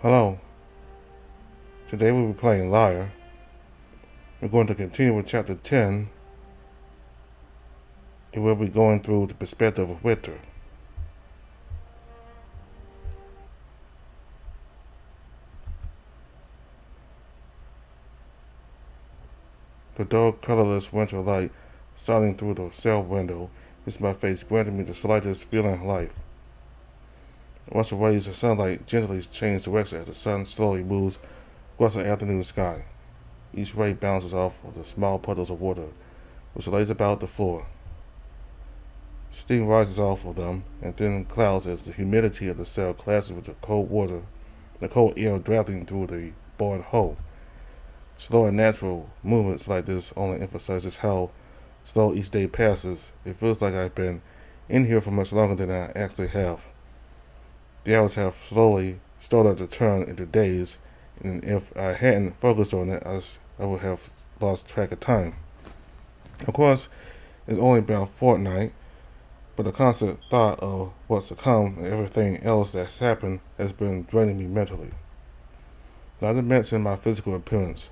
Hello, today we'll be playing Lyre. We're going to continue with chapter 10, and we'll be going through the perspective of Winter. The dull, colorless winter light shining through the cell window hits my face, granting me the slightest feeling of life. Once the rays of sunlight gently change direction as the sun slowly moves across the afternoon sky. Each ray bounces off of the small puddles of water, which lays about the floor. Steam rises off of them in thin clouds as the humidity of the cell clashes with the cold air drafting through the barred hole. Slow and natural movements like this only emphasizes how slow each day passes. It feels like I've been in here for much longer than I actually have. The hours have slowly started to turn into days, and if I hadn't focused on it, I would have lost track of time. Of course, it's only been a fortnight, but the constant thought of what's to come and everything else that's happened has been draining me mentally. Not to mention my physical appearance.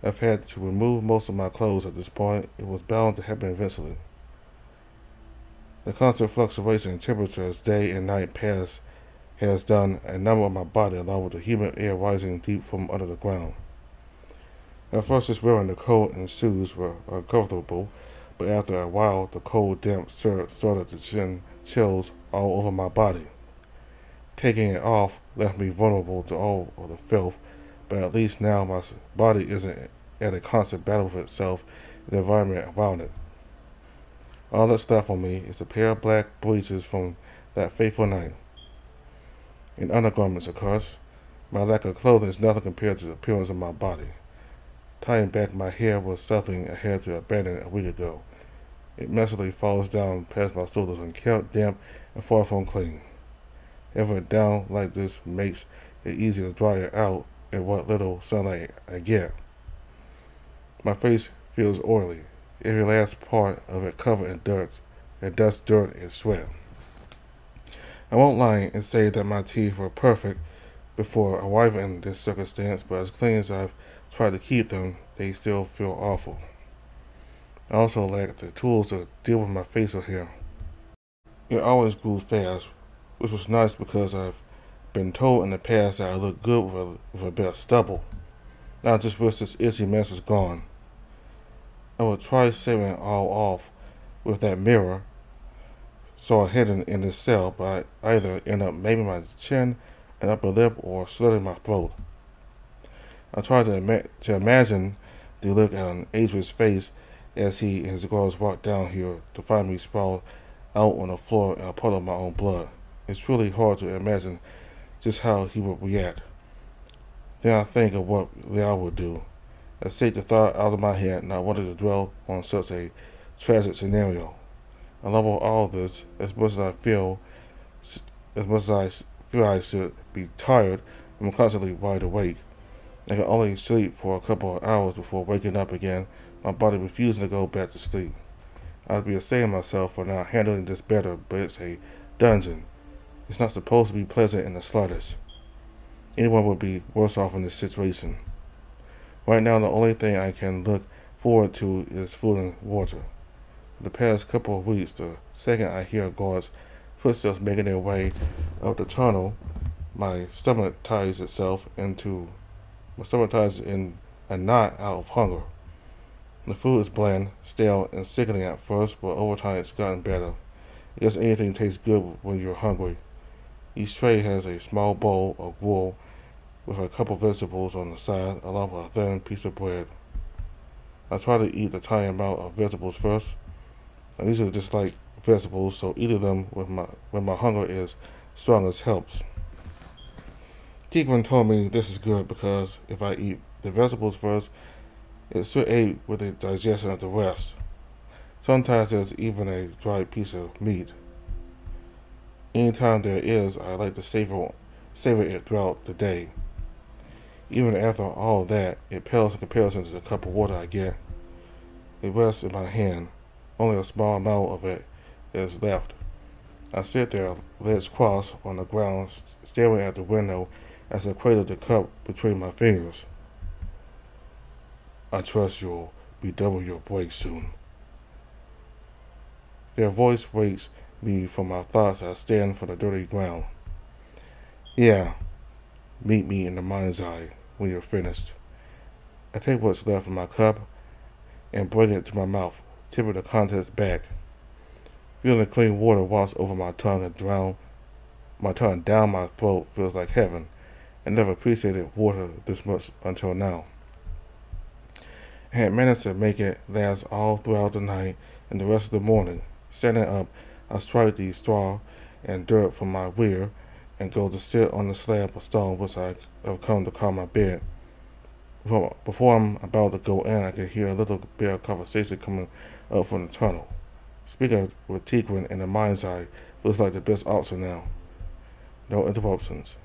I've had to remove most of my clothes at this point. It was bound to happen eventually. The constant fluctuation in temperature as day and night pass has done a number on my body, along with the humid air rising deep from under the ground. At first, just wearing the coat and shoes were uncomfortable, but after a while, the cold, damp shirt started to send chills all over my body. Taking it off left me vulnerable to all of the filth, but at least now my body isn't at a constant battle with itself and the environment around it. All that's left on me is a pair of black breeches from that fateful night. And undergarments, of course. My lack of clothing is nothing compared to the appearance of my body. Tying back my hair was something I had to abandon a week ago. It messily falls down past my shoulders and kept damp and far from clean. Having it down like this makes it easy to dry it out in what little sunlight I get. My face feels oily, every last part of it covered in dust, dirt, and sweat. I won't lie and say that my teeth were perfect before arriving in this circumstance, but as clean as I've tried to keep them, they still feel awful. I also lack the tools to deal with my facial hair. It always grew fast, which was nice because I've been told in the past that I look good with a bit of stubble. Now I just wish this itchy mess was gone. I would try shaving it all off with that mirror saw hidden in this cell, but I either end up maiming my chin and upper lip or slitting my throat. I tried to imagine the look on Adrian's face as he and his guards walked down here to find me sprawled out on the floor in a puddle of my own blood. It's truly hard to imagine just how he would react. Then I think of what Lyre would do. I shake the thought out of my head, not wanting to dwell on such a tragic scenario. Along with all this, as much as I feel I should be tired, I'm constantly wide awake. I can only sleep for a couple of hours before waking up again, my body refusing to go back to sleep. I'd be ashamed of myself for not handling this better, but it's a dungeon. It's not supposed to be pleasant in the slightest. Anyone would be worse off in this situation. Right now, the only thing I can look forward to is food and water. For the past couple of weeks, the second I hear guards' footsteps making their way up the tunnel, my stomach ties in a knot out of hunger. The food is bland, stale, and sickening at first, but over time it's gotten better. I guess anything tastes good when you're hungry. Each tray has a small bowl of gruel with a couple vegetables on the side, along with a thin piece of bread. I try to eat a tiny amount of vegetables first. I usually dislike vegetables, so eating them when my hunger is strongest helps. Keegan told me this is good because if I eat the vegetables first, it should aid with the digestion of the rest. Sometimes there's even a dried piece of meat. Anytime there is, I like to savor it throughout the day. Even after all that, it pales in comparison to the cup of water I get. It rests in my hand. Only a small amount of it is left. I sit there, legs crossed on the ground, staring at the window as I cradle the cup between my fingers. I trust you'll be double your break soon. Their voice wakes me from my thoughts as I stand for the dirty ground. Yeah, meet me in the mind's eye when you're finished. I take what's left of my cup and bring it to my mouth, tipping the contents back. Feeling the clean water wash over my tongue and drown my tongue down my throat feels like heaven. I never appreciated water this much until now. I had managed to make it last all throughout the night and the rest of the morning. Standing up, I swipe the straw and dirt from my rear and go to sit on the slab of stone which I have come to call my bed. Before I'm about to go in, I can hear a little bit of conversation coming up from the tunnel. Speaking with Tequin in the mind's eye feels like the best option now. No interruptions.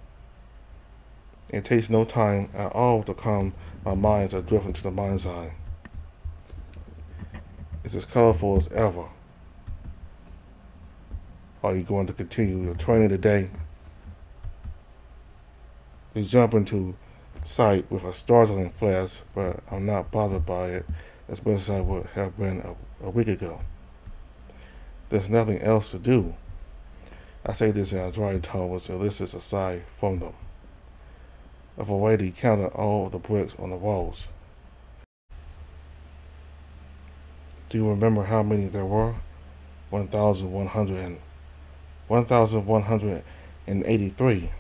It takes no time at all to calm my mind as I drift into the mind's eye. It's as colorful as ever. Are you going to continue your training today? They jump into sight with a startling flash, but I'm not bothered by it as much as I would have been a week ago. There's nothing else to do. I say this in a dry tone which elicits a sigh from them. I've already counted all of the bricks on the walls. Do you remember how many there were? 1,183.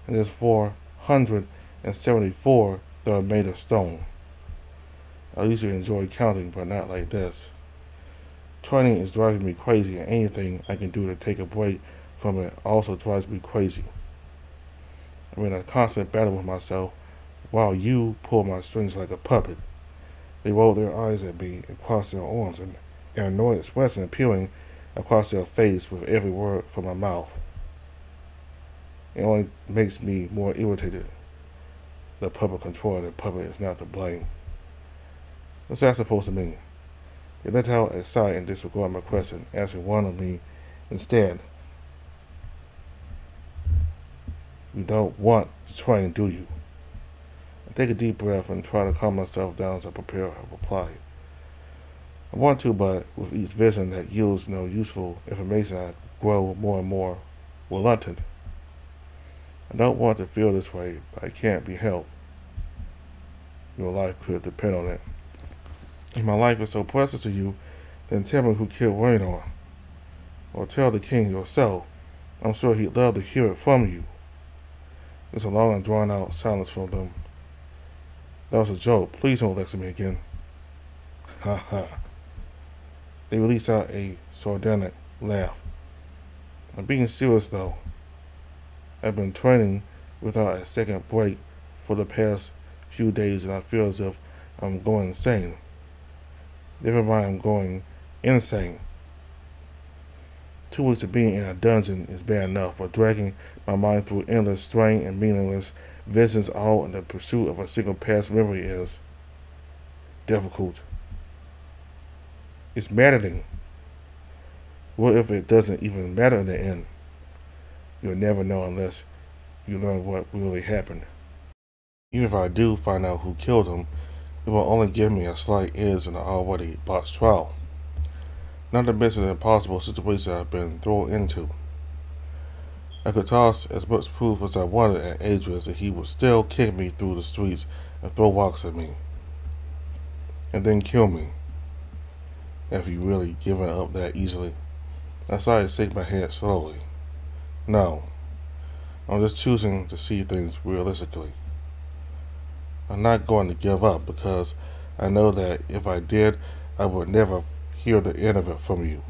And there's 474 that are made of stone. I usually enjoy counting, but not like this. Training is driving me crazy, and anything I can do to take a break from it also drives me crazy. I'm in a constant battle with myself while you pull my strings like a puppet. They roll their eyes at me and cross their arms, and an annoyed expression appearing across their face with every word from my mouth. It only makes me more irritated. The puppet controller, the puppet is not to blame. What's that supposed to mean? They let out a sigh and disregard my question, asking one of me instead. You don't want to train, do you? I take a deep breath and try to calm myself down as I prepare a reply. I want to, but with each vision that yields no useful information, I grow more and more reluctant. I don't want to feel this way, but I can't be helped. Your life could depend on it. If my life is so precious to you, then tell me who killed Raynor. Or tell the king yourself. I'm sure he'd love to hear it from you. There's a long and drawn-out silence from them. That was a joke. Please don't lecture me again. Ha ha. They release out a sardonic laugh. I'm being serious though. I've been training without a second break for the past few days and I feel as if I'm going insane. Never mind I'm going insane. 2 weeks of being in a dungeon is bad enough, but dragging my mind through endless strain and meaningless visions all in the pursuit of a single past memory is difficult. It's maddening. What if it doesn't even matter in the end? You'll never know unless you learn what really happened. Even if I do find out who killed him, it will only give me a slight edge in the already botched trial. Not to mention the impossible situation I've been thrown into. I could toss as much proof as I wanted at Adrian's and he would still kick me through the streets and throw rocks at me. And then kill me. Have you really given up that easily? I started to shake my head slowly. No. I'm just choosing to see things realistically. I'm not going to give up because I know that if I did, I would never hear the end of it from you.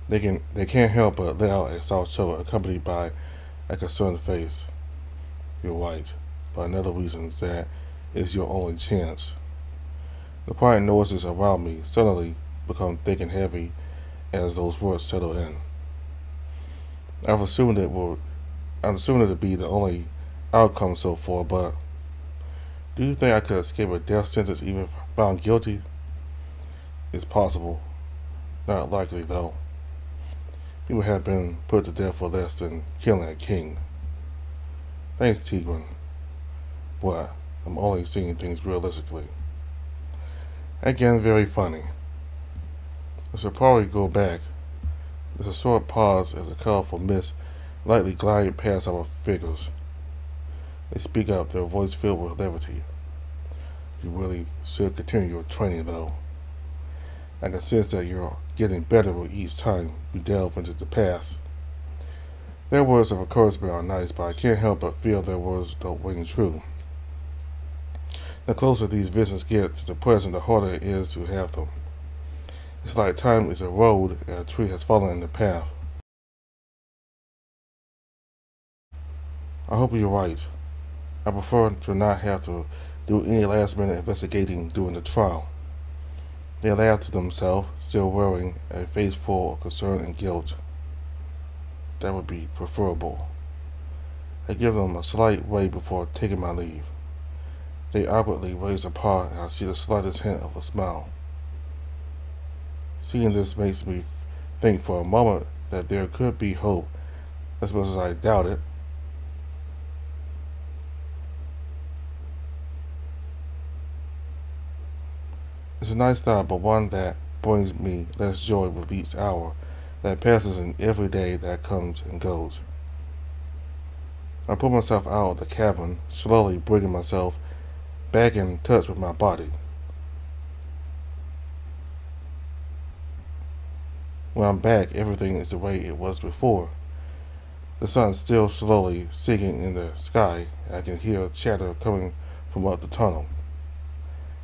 They can't help but let out a soft chuckle accompanied by a concerned face. You're right, but another reason is that it's your only chance. The quiet noises around me suddenly become thick and heavy as those words settle in. I've assumed it to be the only outcome so far, but do you think I could escape a death sentence even if found guilty? It's possible. Not likely, though. People have been put to death for less than killing a king. Thanks, Tigran. What? I'm only seeing things realistically. Again, very funny. I should probably go back. There's a short pause as a colorful mist lightly glided past our figures. They speak up, their voice filled with levity. You really should continue your training, though. I can sense that you're getting better with each time you delve into the past. Their words of encouragement are nice, but I can't help but feel their words don't ring true. The closer these visions get to the present, the harder it is to have them. It's like time is a road and a tree has fallen in the path. I hope you're right. I prefer to not have to do any last-minute investigating during the trial. They laugh to themselves, still wearing a face full of concern and guilt. That would be preferable. I give them a slight wave before taking my leave. They awkwardly raise a paw, and I see the slightest hint of a smile. Seeing this makes me think for a moment that there could be hope, as much as I doubt it. It's a nice thought, but one that brings me less joy with each hour that passes in every day that comes and goes. I pull myself out of the cavern, slowly bringing myself back in touch with my body. When I'm back, everything is the way it was before. The sun's still slowly sinking in the sky. I can hear chatter coming from up the tunnel.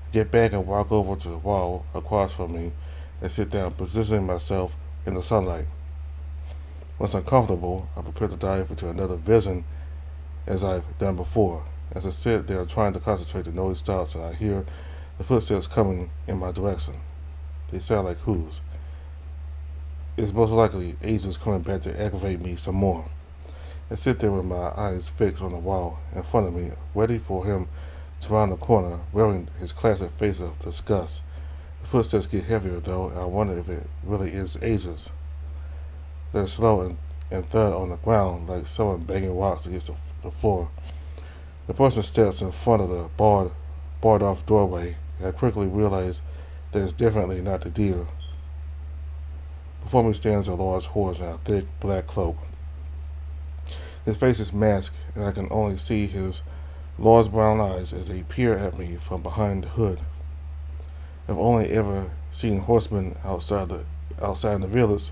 I get back and walk over to the wall across from me and sit down, positioning myself in the sunlight. Once I'm comfortable, I prepare to dive into another vision as I've done before. As I sit there trying to concentrate, the noise stops and I hear the footsteps coming in my direction. They sound like whose? It's most likely Asia's coming back to aggravate me some more. I sit there with my eyes fixed on the wall in front of me, ready for him to round the corner, wearing his classic face of disgust. The footsteps get heavier though, and I wonder if it really is Asia's. They're slow and thud on the ground like someone banging rocks against the floor. The person steps in front of the barred off doorway, and I quickly realize that it's definitely not the deer. Before me stands a large horse in a thick black cloak. His face is masked, and I can only see his large brown eyes as they peer at me from behind the hood. I've only ever seen horsemen outside the village,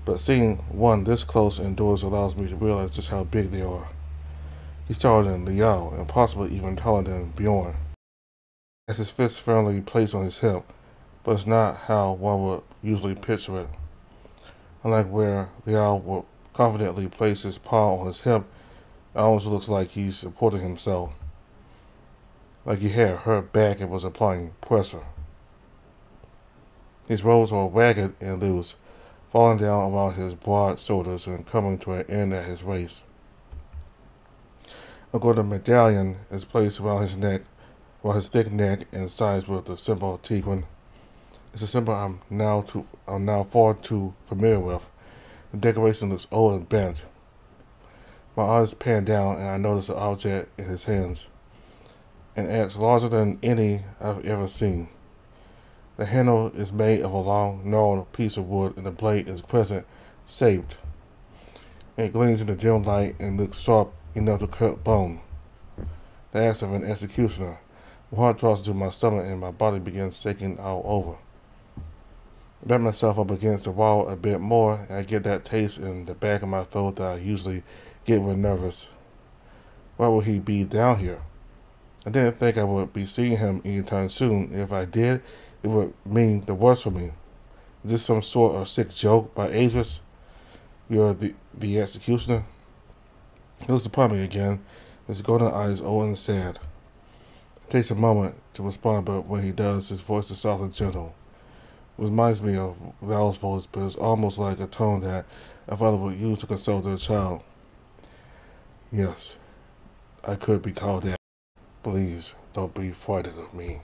but seeing one this close indoors allows me to realize just how big they are. He's taller than Lyre, and possibly even taller than Bjorn. Has his fist firmly placed on his hip, but it's not how one would usually picture it. Unlike where Lyre would confidently place his paw on his hip, it almost looks like he's supporting himself, like he had hurt back and was applying pressure. His robes are ragged and loose, falling down around his broad shoulders and coming to an end at his waist. A golden medallion is placed around his neck, while his thick neck and sides with the symbol Tigran. It's a symbol I'm now far too familiar with. The decoration looks old and bent. My eyes pan down and I notice an object in his hands. An axe larger than any I've ever seen. The handle is made of a long, gnarled piece of wood and the blade is crescent-shaped. It gleams in the dim light and looks sharp enough to cut bone. The axe of an executioner. My heart draws to my stomach and my body begins shaking all over. I back myself up against the wall a bit more and I get that taste in the back of my throat that I usually get when nervous. Why would he be down here? I didn't think I would be seeing him anytime soon. If I did, it would mean the worst for me. Is this some sort of sick joke by Adris? You're the executioner? He looks upon me again, his golden eyes old and sad. It takes a moment to respond, but when he does, his voice is soft and gentle. It reminds me of Val's voice, but it's almost like a tone that a father would use to console their child. Yes, I could be called that. Please, don't be frightened of me.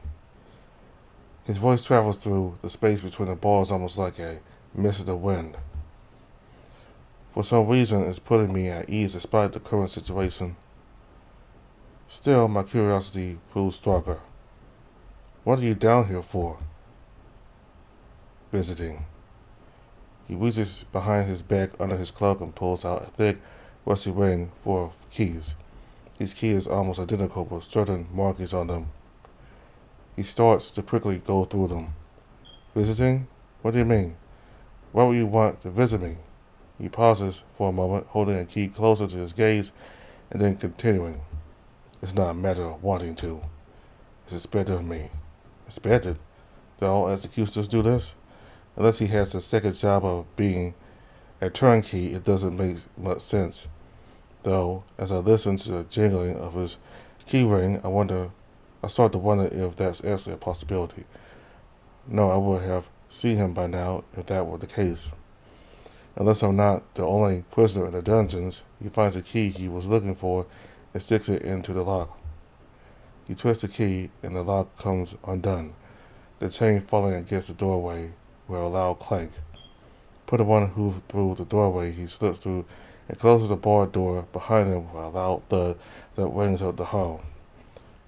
His voice travels through the space between the bars almost like a mist of the wind. For some reason, it's putting me at ease despite the current situation. Still, my curiosity grew stronger. What are you down here for? Visiting. He reaches behind his back under his cloak and pulls out a thick, rusty ring full of keys. These keys are almost identical with certain markings on them. He starts to quickly go through them. Visiting? What do you mean? Why would you want to visit me? He pauses for a moment, holding a key closer to his gaze, and then continuing. It's not a matter of wanting to. It's expected of me. Expected? Do all executioners do this? Unless he has the second job of being a turnkey, it doesn't make much sense. Though, as I listen to the jingling of his key ring, I start to wonder if that's actually a possibility. No, I would have seen him by now if that were the case. Unless I'm not the only prisoner in the dungeons, he finds the key he was looking for and sticks it into the lock. He twists the key and the lock comes undone, the chain falling against the doorway with a loud clank. Putting one hoof through the doorway, he slips through and closes the barred door behind him with a loud thud that rings out the hall.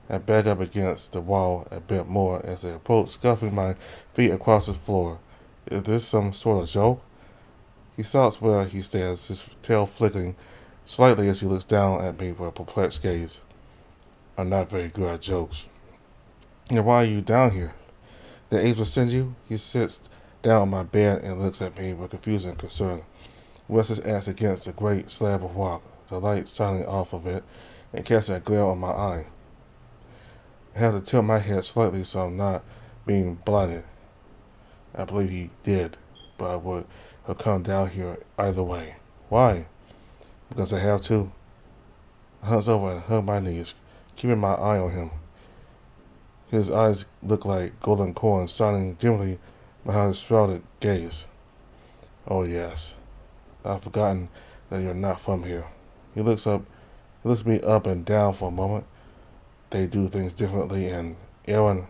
I back up against the wall a bit more as I approach, scuffing my feet across the floor. Is this some sort of joke? He stops where he stands, his tail flicking slightly as he looks down at me with a perplexed gaze. I'm not very good at jokes. And why are you down here? The angel send you? He sits down on my bed and looks at me with confusion and concern. Rests his ass against a great slab of rock, the light shining off of it and casting a glare on my eye. I have to tilt my head slightly so I'm not being blinded. I believe he did, but I would have come down here either way. Why? Because I have to. I hunch over and hug my knees, keeping my eye on him. His eyes look like golden corn shining dimly behind his shrouded gaze. Oh yes, I've forgotten that you're not from here. He looks me up and down for a moment. They do things differently, and Aaron,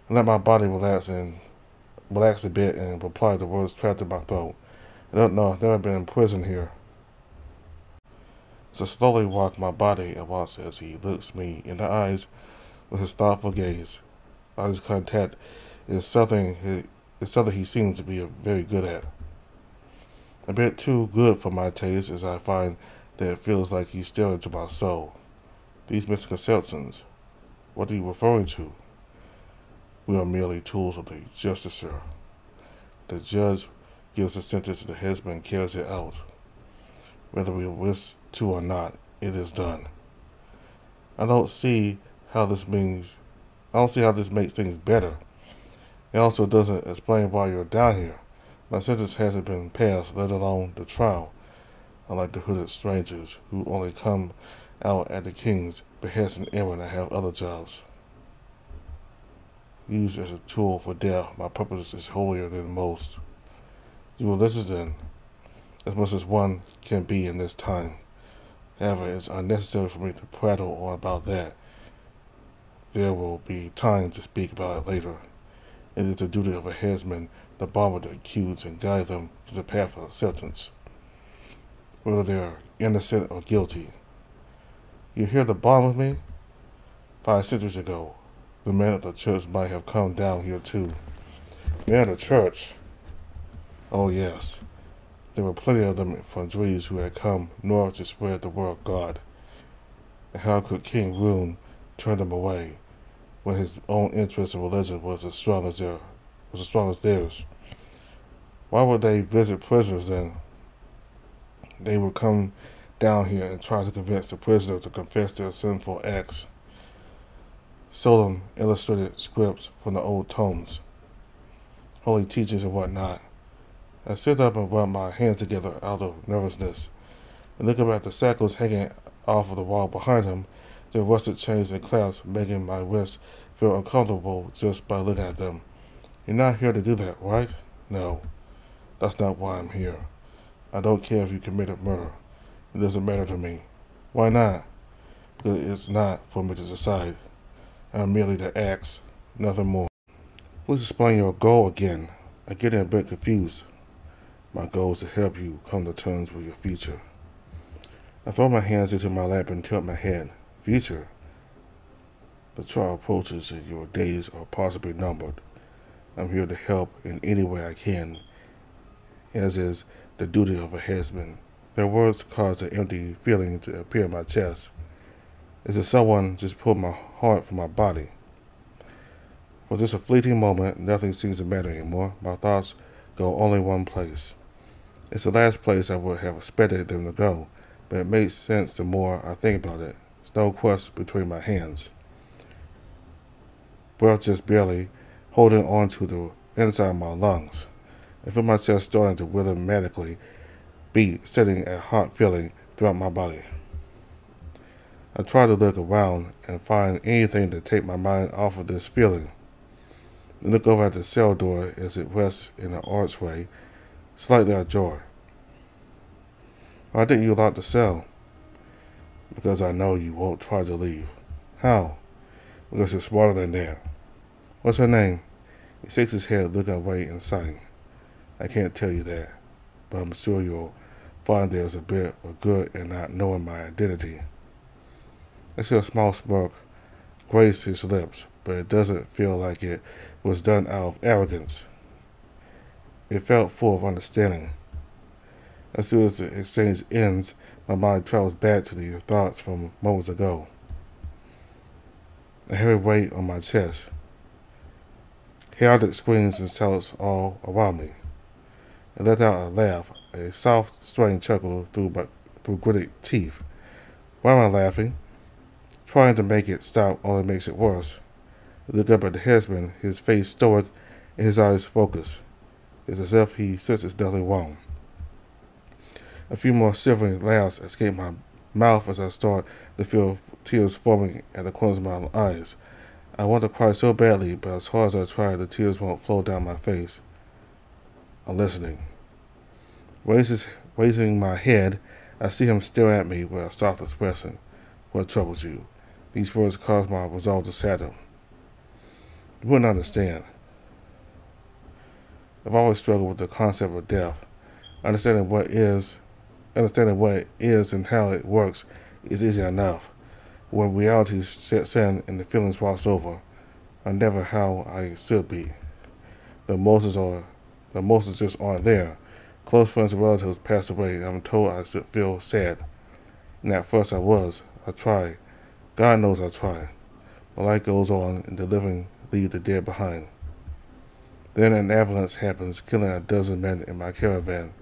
let my body relax a bit and reply to words trapped in my throat. I don't know, I've never been in prison here. So slowly walk my body and watch as he looks me in the eyes with his thoughtful gaze. Eyes contact is something he seems to be very good at. A bit too good for my taste, as I find that it feels like he's staring into my soul. These misconceptions, what are you referring to? We are merely tools of the justicer. The judge gives a sentence and the headsman carries it out. Whether we wish to or not, it is done. I don't see how this makes things better. It also doesn't explain why you're down here. My sentence hasn't been passed, let alone the trial. Unlike the hooded strangers who only come out at the king's behest and errand, I have other jobs. Used as a tool for death, my purpose is holier than most. You will listen then, as much as one can be in this time. However, it's unnecessary for me to prattle on about that. There will be time to speak about it later. It is the duty of a headsman to bar the accused and guide them to the path of acceptance, whether they are innocent or guilty. You hear the bond with me? 5 centuries ago, the men of the church might have come down here too. Men of the church? Oh yes, there were plenty of them from Druids who had come north to spread the word of God. And how could King Rune turn them away when his own interest in religion was as strong as theirs? Why would they visit prisoners then? They would come down here and try to convince the prisoner to confess their sinful acts. Solemn illustrated scripts from the old tomes, holy teachings and whatnot. I sit up and rub my hands together out of nervousness, and look up at the shackles hanging off of the wall behind him, their rusted chains and clasps making my wrists feel uncomfortable just by looking at them. You're not here to do that, right? No, that's not why I'm here. I don't care if you committed murder. It doesn't matter to me. Why not? Because it's not for me to decide. I'm merely the axe, nothing more. Please explain your goal again. I'm getting a bit confused. My goal is to help you come to terms with your future. I throw my hands into my lap and tilt my head. future. The trial approaches and your days are possibly numbered. I'm here to help in any way I can, as is the duty of a headsman. Their words caused an empty feeling to appear in my chest, as if someone just pulled my heart from my body. For just a fleeting moment, nothing seems to matter anymore. My thoughts go only one place. It's the last place I would have expected them to go, but it makes sense the more I think about it. Snow crust between my hands. Breath just barely holding on to the inside of my lungs. I feel my chest starting to rhythmically beat, setting a hot feeling throughout my body. I try to look around and find anything to take my mind off of this feeling. I look over at the cell door as it rests in an archway, slightly ajar. Why didn't you lock the cell? Because I know you won't try to leave. How? Because you're smarter than that. What's her name? He shakes his head, looking away and sighing. I can't tell you that, but I'm sure you'll find there's a bit of good in not knowing my identity. I see a small smirk grace his lips, but it doesn't feel like it was done out of arrogance. It felt full of understanding. As soon as the exchange ends, my mind travels back to the thoughts from moments ago. A heavy weight on my chest. Chaotic screams and shouts all around me. I let out a laugh, a soft, strained chuckle through gritted teeth. Why am I laughing? Trying to make it stop only makes it worse. I look up at the headsman, his face stoic and his eyes focused. It's as if he senses nothing wrong. A few more shivering laughs escape my mouth as I start to feel tears forming at the corners of my eyes. I want to cry so badly, but as hard as I try, the tears won't flow down my face. I'm listening. Raising my head, I see him stare at me with a soft expression. What troubles you? These words cause my resolve to shatter. You wouldn't understand. I've always struggled with the concept of death. Understanding what it is and how it works is easy enough. When reality sets in and the feelings wash over, I'm never how I should be. The emotions just aren't there. Close friends and relatives pass away, and I'm told I should feel sad. And at first I try. God knows I try. But life goes on, and the living leave the dead behind. Then an avalanche happens, killing a dozen men in my caravan.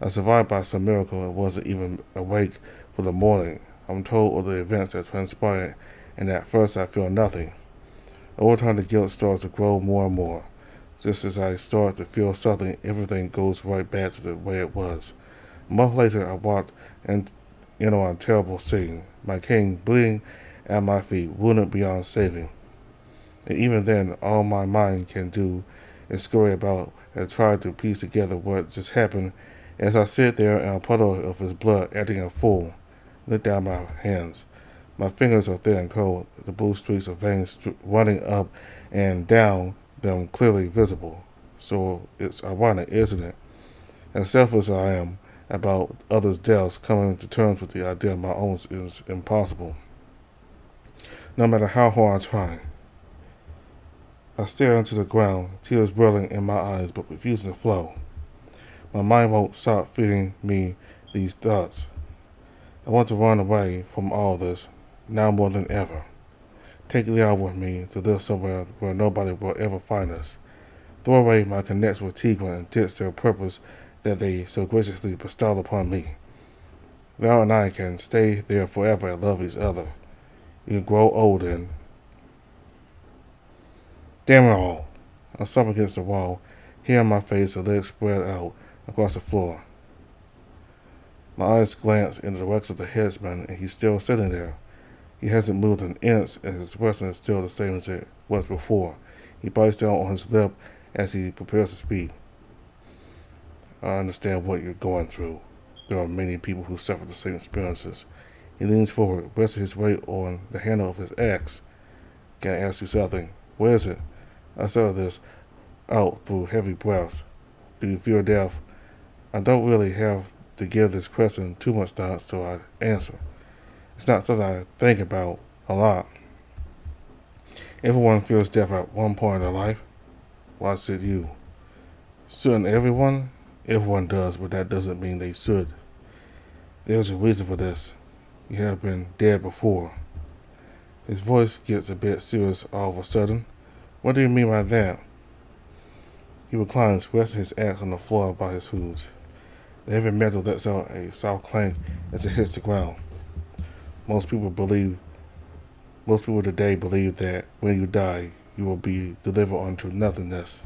I survived by some miracle and wasn't even awake for the morning. I'm told of the events that transpired, and at first I feel nothing. Over time the guilt starts to grow more and more. Just as I start to feel something, everything goes right back to the way it was. A month later I walked in on a terrible scene. My king bleeding at my feet, wounded beyond saving. And even then, all my mind can do is scurry about and try to piece together what just happened as I sit there in a puddle of his blood, acting a fool. Look down my hands. My fingers are thin and cold, the blue streaks of veins running up and down them clearly visible. So it's ironic, isn't it? As selfish as I am about others' deaths, coming to terms with the idea of my own is impossible. No matter how hard I try. I stare into the ground, tears welling in my eyes but refusing to flow. My mind won't stop feeding me these thoughts. I want to run away from all this, now more than ever. Take Lyre with me to live somewhere where nobody will ever find us. Throw away my connection with Tigran and ditch their purpose that they so graciously bestowed upon me. Lyre and I can stay there forever and love each other. You can grow old and... Damn it all! I stop against the wall, hair on my face, and legs spread out across the floor. My eyes glance in the direction of the headsman, and he's still sitting there. He hasn't moved an inch, and his expression is still the same as it was before. He bites down on his lip as he prepares to speak. I understand what you're going through. There are many people who suffer the same experiences. He leans forward, resting his weight on the handle of his axe. Can I ask you something? Where is it? I settle this out through heavy breaths. Do you fear death? I don't really have to give this question too much thought, so I answer. It's not something I think about a lot. Everyone feels death at one point in their life. Why should you? Shouldn't everyone? Everyone does, but that doesn't mean they should. There's a reason for this. You have been dead before. His voice gets a bit serious all of a sudden. What do you mean by that? He reclines, resting his axe on the floor by his hooves. The heavy metal lets out a soft clank as it hits the ground. Most people today believe that when you die, you will be delivered unto nothingness.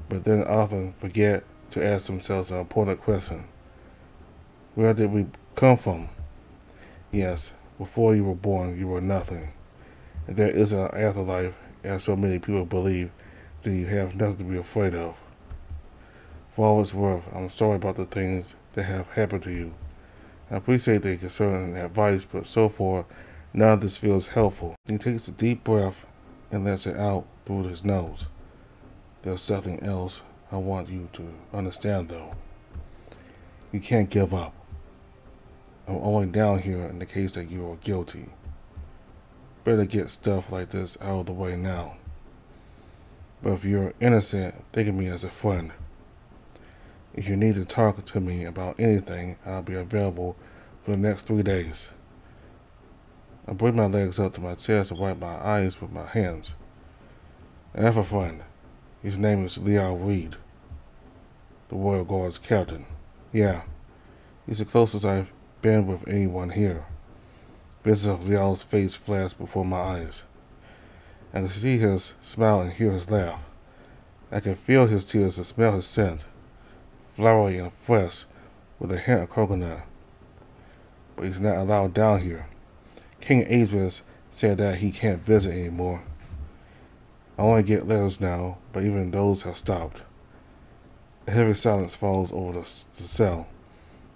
But then often forget to ask themselves an important question. Where did we come from? Yes, before you were born, you were nothing. If there isn't an afterlife, as so many people believe, then you have nothing to be afraid of. For all it's worth, I'm sorry about the things that have happened to you. I appreciate the concern and advice, but so far, none of this feels helpful. He takes a deep breath and lets it out through his nose. There's something else I want you to understand, though. You can't give up. I'm only down here in the case that you are guilty. Better get stuff like this out of the way now. But if you're innocent, think of me as a friend. If you need to talk to me about anything, I'll be available for the next 3 days. I bring my legs up to my chest and wipe my eyes with my hands. I have a friend. His name is Lyre, the Royal Guard's captain. Yeah, he's the closest I've been with anyone here. Visions of Lyre's face flash before my eyes. I can see his smile and hear his laugh. I can feel his tears and smell his scent, flowery and fresh, with a hint of coconut. But he's not allowed down here. King Adrius said that he can't visit anymore. I only get letters now, but even those have stopped. A heavy silence falls over the cell.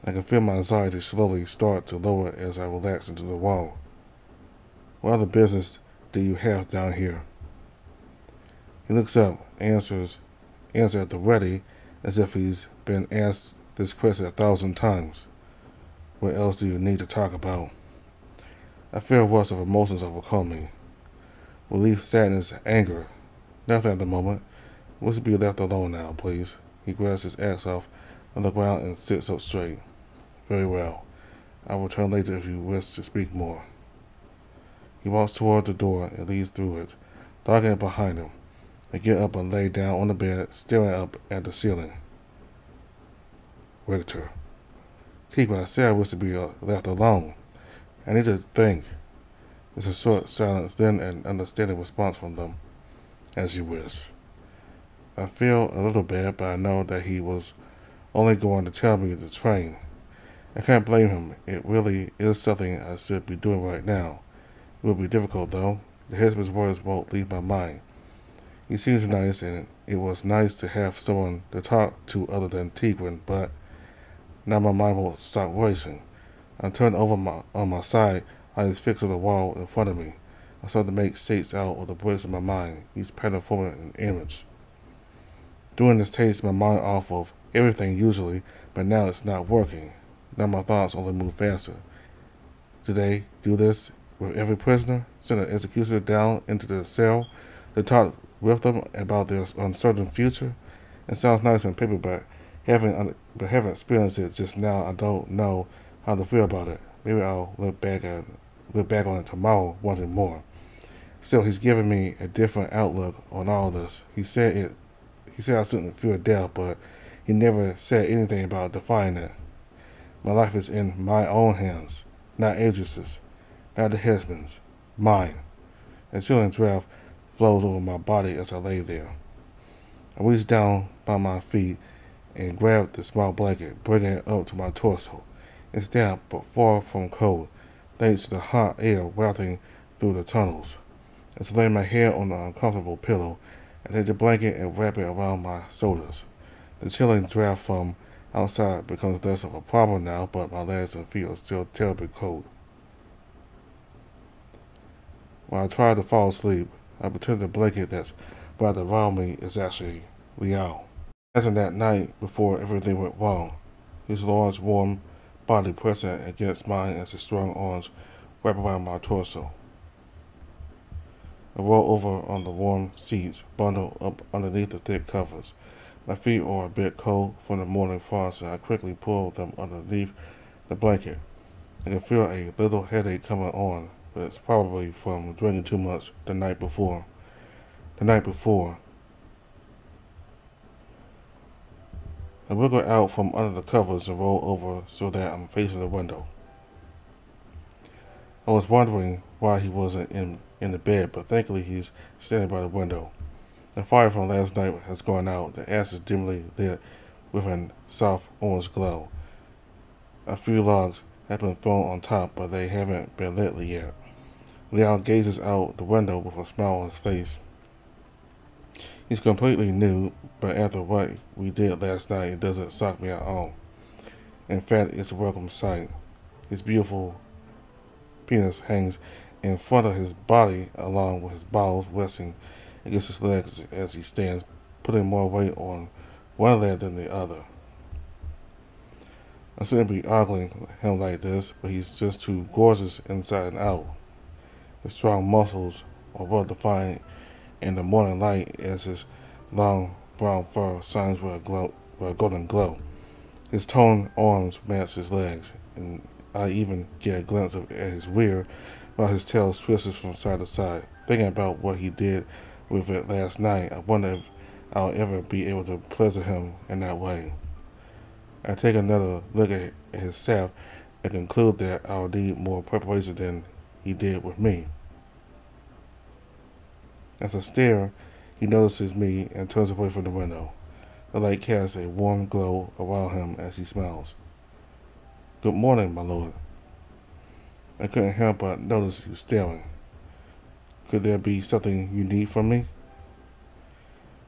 I can feel my anxiety slowly start to lower as I relax into the wall. What other business do you have down here? He looks up, answers at the ready, as if he's been asked this question 1,000 times. What else do you need to talk about? I feel a rush of emotions overcome me. Relief, sadness, anger. Nothing at the moment. We should be left alone now, please. He grabs his axe off on the ground and sits up straight. Very well. I will return later if you wish to speak more. He walks toward the door and leads through it, locking it behind him. I get up and lay down on the bed, staring up at the ceiling. Richter. Keegan, I said I wish to be left alone. I need to think. There's a short silence, then an understanding response from them. As you wish. I feel a little bad, but I know that he was only going to tell me to train. I can't blame him. It really is something I should be doing right now. It will be difficult, though. The husband's words won't leave my mind. He seems nice, and it was nice to have someone to talk to other than Tigran, but now my mind won't stop racing. I'm turned over on my side, eyes fixed on the wall in front of me. I start to make shapes out of the bricks of my mind, each pattern forming an image. Doing this takes my mind off of everything usually, but now it's not working. Now my thoughts only move faster. Do they do this with every prisoner? Send an executioner down into the cell to talk with them about their uncertain future? It sounds nice on paper, but having experienced it just now, I don't know how to feel about it. Maybe I'll look back on it tomorrow wanting more. Still, he's given me a different outlook on all this. He said I shouldn't fear death, but he never said anything about defying it. My life is in my own hands, not Adrius's, not the husband's, mine. A chilling draft flows over my body as I lay there. I reach down by my feet and grab the small blanket, bringing it up to my torso. It's damp, but far from cold, thanks to the hot air wafting through the tunnels. As I lay my head on an uncomfortable pillow, I take the blanket and wrap it around my shoulders. The chilling draft from outside becomes less of a problem now, but my legs and feet are still terribly cold. While I try to fall asleep, I pretend the blanket that's wrapped around me is actually Lyre. As in that night before everything went wrong, his large, warm body pressing against mine as his strong arms wrap around my torso. I roll over on the warm seats, bundled up underneath the thick covers. My feet are a bit cold from the morning frost, so I quickly pull them underneath the blanket. I can feel a little headache coming on, but it's probably from drinking too much the night before. I wiggle out from under the covers and roll over so that I'm facing the window. I was wondering why he wasn't in the bed, but thankfully he's standing by the window. The fire from last night has gone out. The ash is dimly lit with a soft orange glow. A few logs have been thrown on top, but they haven't been lit yet. Lyre gazes out the window with a smile on his face. He's completely nude, but after what we did last night, it doesn't shock me at all. In fact, it's a welcome sight. His beautiful penis hangs in front of his body, along with his balls resting against his legs as he stands, putting more weight on one leg than the other. I shouldn't be ogling him like this, but he's just too gorgeous inside and out. His strong muscles are well defined in the morning light as his long brown fur shines with a golden glow. His toned arms match his legs, and I even get a glimpse at his rear while his tail twists from side to side. Thinking about what he did with it last night, I wonder if I'll ever be able to pleasure him in that way. I take another look at his shaft and conclude that I'll need more preparation than he did with me. As I stare, he notices me and turns away from the window. The light casts a warm glow around him as he smiles. "Good morning, my lord." I couldn't help but notice you staring. Could there be something you need from me?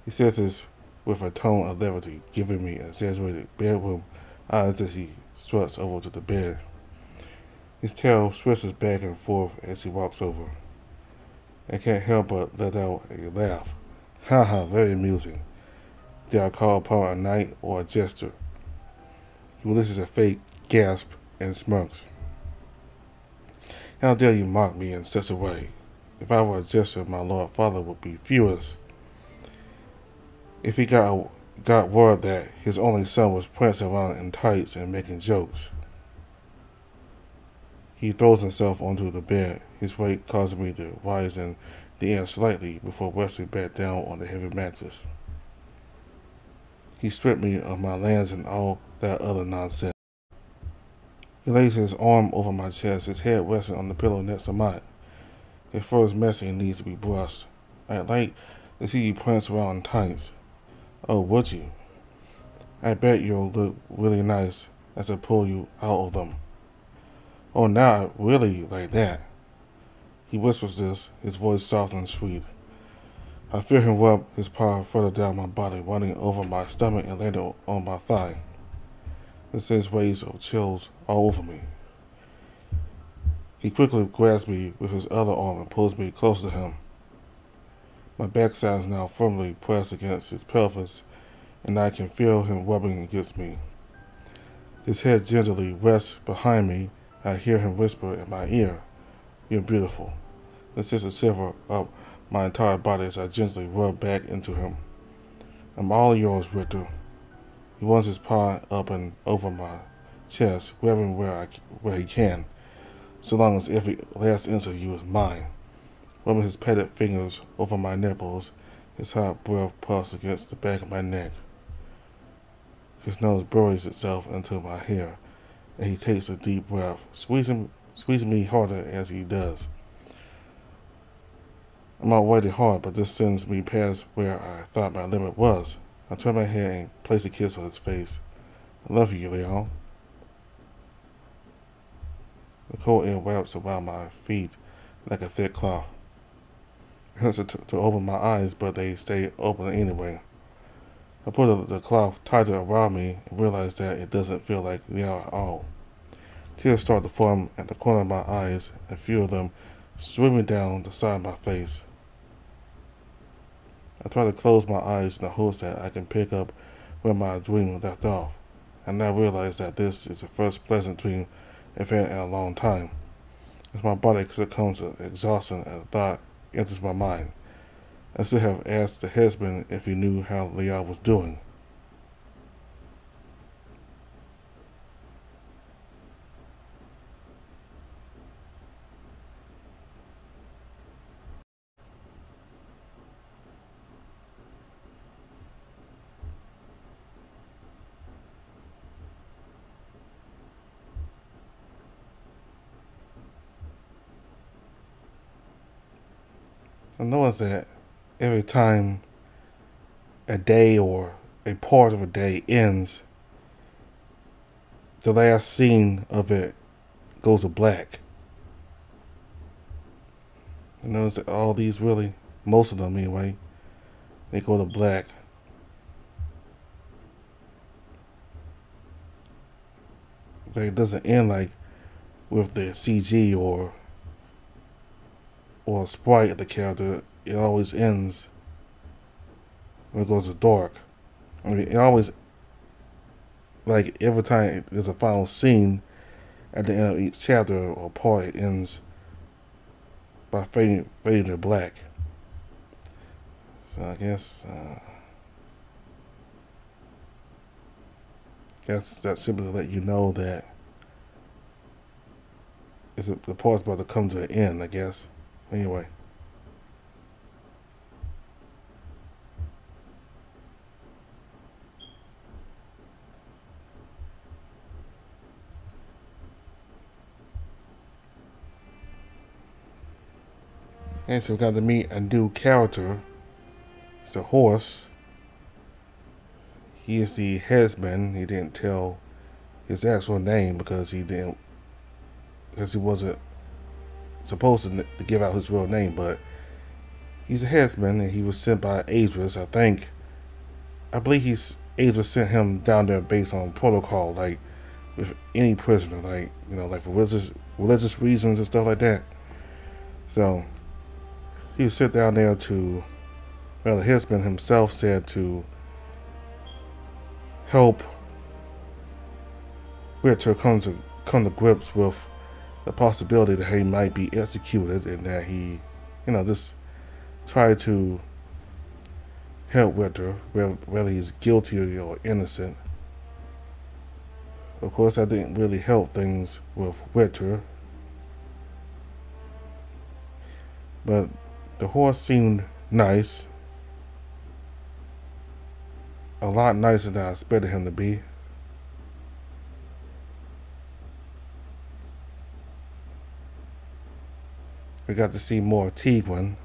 He says this with a tone of levity, giving me exaggerated bedroom eyes as he struts over to the bed. His tail swishes back and forth as he walks over. I can't help but let out a laugh. Ha ha, very amusing. Did I call upon a knight or a jester? He releases a fake gasp and smirks. How dare you mock me in such a way? If I were a jester, my lord father would be furious. If he got word that his only son was prancing around in tights and making jokes. He throws himself onto the bed, his weight causing me to rise in the air slightly before resting back down on the heavy mattress. He stripped me of my lands and all that other nonsense. He lays his arm over my chest, his head resting on the pillow next to mine. His fur is messy and needs to be brushed. I'd like to see you prance around in tights. Oh, would you? I bet you'll look really nice as I pull you out of them. Oh, now I really like that. He whispers this, his voice soft and sweet. I feel him rub his paw further down my body, running over my stomach and landing on my thigh. It sends waves of chills all over me. He quickly grabs me with his other arm and pulls me close to him. My backside is now firmly pressed against his pelvis, and I can feel him rubbing against me. His head gingerly rests behind me. I hear him whisper in my ear, "You're beautiful." This sends a shiver up my entire body as I gently rub back into him. "I'm all yours, Richter." He runs his paw up and over my chest, grabbing where he can, so long as every last inch of you is mine. Rubbing his padded fingers over my nipples, his hot breath puffs against the back of my neck. His nose buries itself into my hair, and he takes a deep breath, squeezing me harder as he does. I'm already hard, but this sends me past where I thought my limit was. I turn my head and place a kiss on his face. "I love you, Leon." The cold air wraps around my feet like a thick cloth. It hurts to open my eyes, but they stay open anyway. I put the cloth tighter around me and realize that it doesn't feel like Lyre at all. Tears start to form at the corner of my eyes, a few of them streaming down the side of my face. I try to close my eyes in the hopes that I can pick up where my dream left off. I now realize that this is the first pleasant dream I've had in a long time. As my body succumbs to exhaustion and a thought enters my mind, I still have asked the husband if he knew how Lyre was doing. I notice that every time a day or a part of a day ends, the last scene of it goes to black. I notice that all these really, most of them anyway, they go to black. Like it doesn't end like with the CG or a sprite of the character. It always ends when it goes to dark. I mean, it always, like every time there's a final scene at the end of each chapter or part, it ends by fading to black. So I guess that's simply to let you know that the part's about to come to an end, I guess. Anyway. And so we got to meet a new character. It's a horse. He is the headsman. He didn't tell his actual name because he wasn't supposed to give out his real name, but he's a headsman and he was sent by Idris. I believe Idris sent him down there based on protocol, like with any prisoner, like, you know, like for religious reasons and stuff like that. So he was sent down there to, well, the headsman himself said to help Richter come to grips with the possibility that he might be executed, and that he, you know, just try to help Richter, whether he's guilty or innocent. Of course, that didn't really help things with Richter, but the horse seemed nice, a lot nicer than I expected him to be. We got to see more of Tiguan.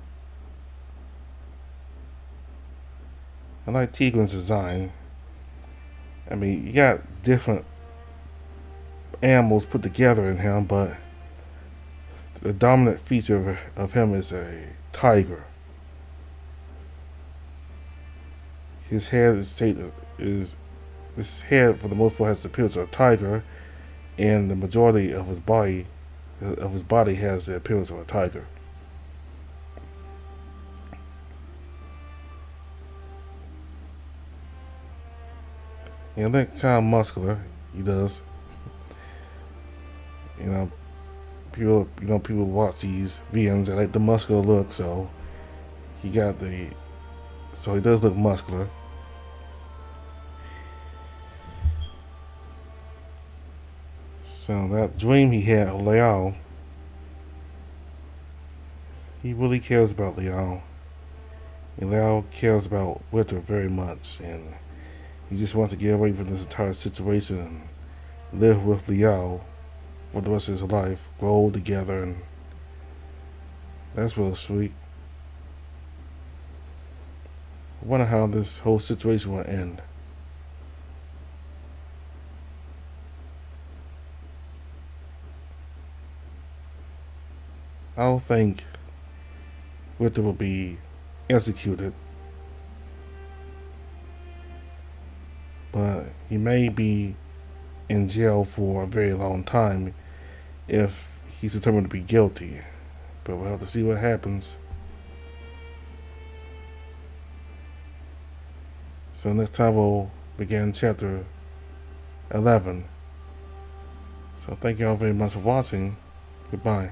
I like Tiguan's design. I mean, you got different animals put together in him, but the dominant feature of him is a tiger. His head his head for the most part has the appearance of a tiger, and the majority of his body has the appearance of a tiger. And look kind of muscular, he does. You know, people watch these VNs, they like the muscular look, so he does look muscular. So that dream he had of Lyre, he really cares about Lyre. And Lyre cares about Richter very much, and he just wants to get away from this entire situation and live with Lyre for the rest of his life, grow together, and that's real sweet. I wonder how this whole situation will end. I don't think Richter will be executed, but he may be in jail for a very long time if he's determined to be guilty. But we'll have to see what happens. So next time we'll begin chapter 11. So thank you all very much for watching. Goodbye.